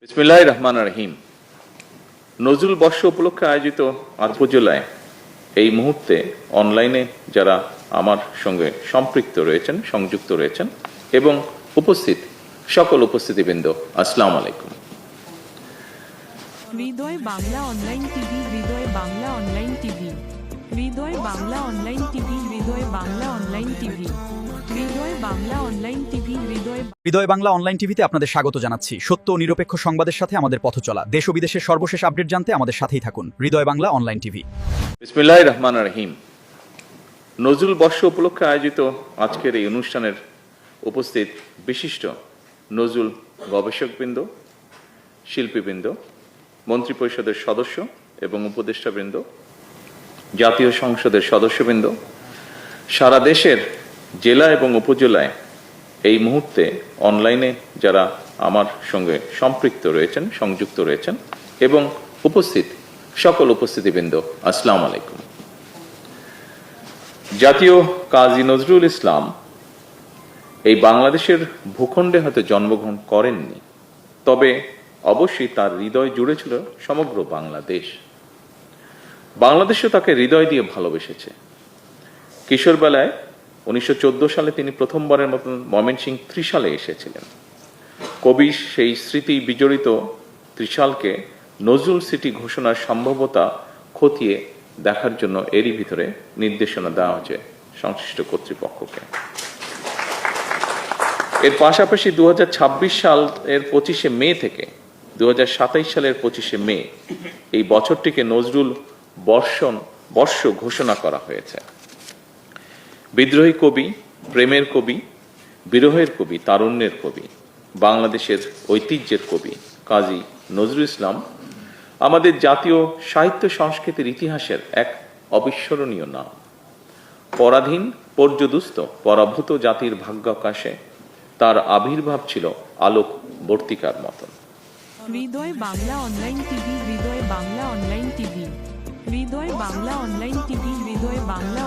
বিসমিল্লাহির রহমানির রহিম। নজরুল বর্ষ উপলক্ষে আয়োজিত উপজেলায় এই মুহূর্তে অনলাইনে যারা আমার সঙ্গে সম্পৃক্ত রয়েছেন, সংযুক্ত রয়েছেন এবং উপস্থিত সকল উপস্থিতিবৃন্দ, আসসালামু আলাইকুম। হৃদয় বাংলা অনলাইন টিভি, হৃদয় বাংলা অনলাইন টিভি, হৃদয় বাংলা অনলাইন টিভি, হৃদয় বাংলা অনলাইন টিভি, হৃদয় বাংলা অনলাইন টিভি, হৃদয় বাংলা অনলাইন টিভিতে আপনাদের স্বাগত জানাচ্ছি। সত্য ও নিরপেক্ষ সংবাদের সাথে আমাদের পথ চলা। দেশ ও বিদেশের সর্বশেষ আপডেট জানতে আমাদের সাথেই থাকুন। হৃদয় বাংলা অনলাইন টিভি। বিসমিল্লাহির রহমানির রহিম। নজরুল বর্ষ উপলক্ষে আয়োজিত আজকের এই অনুষ্ঠানের উপস্থিত বিশিষ্ট নজরুল গবেষকবৃন্দ, শিল্পীবৃন্দ, মন্ত্রিপরিষদের সদস্য এবং উপদেষ্টাবৃন্দ, জাতীয় সংসদের সদস্যবৃন্দ, সারা দেশের জেলা এবং উপজেলায় এই মুহূর্তে অনলাইনে যারা আমার সঙ্গে সম্পৃক্ত রয়েছেন, সংযুক্ত রয়েছেন এবং উপস্থিত সকল উপস্থিতিবৃন্দ, আসসালামু আলাইকুম। জাতীয় কাজী নজরুল ইসলাম এই বাংলাদেশের ভূখণ্ডে হয়তো জন্মগ্রহণ করেননি, তবে অবশ্যই তার হৃদয় জুড়ে ছিল সমগ্র বাংলাদেশ। বাংলাদেশও তাকে হৃদয় দিয়ে ভালোবেসেছে। কিশোরবেলায় 1914 সালে তিনি প্রথমবারের মতন ময়মনসিংহ ত্রিশালে এসেছিলেন। কবি সেই স্মৃতি বিজড়িত ত্রিশালকে নজরুল সিটি ঘোষণার সম্ভাব্যতা খতিয়ে দেখার জন্য এরই ভিতরে নির্দেশনা দেওয়া হয়েছে সংশ্লিষ্ট কর্তৃপক্ষকে। এর পাশাপাশি 2026 সালের 25শে মে থেকে 2027 সালের 25শে মে এই বছরটিকে নজরুল বর্ষ ঘোষণা করা হয়েছে। বিদ্রোহী কবি, প্রেমের কবি, বিরহের কবি, তারুণ্যের কবি, বাংলাদেশের ঐতিহ্যের কবি কাজী নজরুল ইসলাম আমাদের জাতীয় সাহিত্য সংস্কৃতির ইতিহাসের এক অবিস্মরণীয় নাম। পরাধীন, পর্যদুস্ত, পরাভূত জাতির ভাগ্যাকাশে তার আবির্ভাব ছিল আলোক বর্তিকার মতন। হৃদয় বাংলা অনলাইন টিভি, হৃদয় বাংলা অনলাইন টিভি, হৃদয় বাংলা অনলাইন টিভি, হৃদয় বাংলা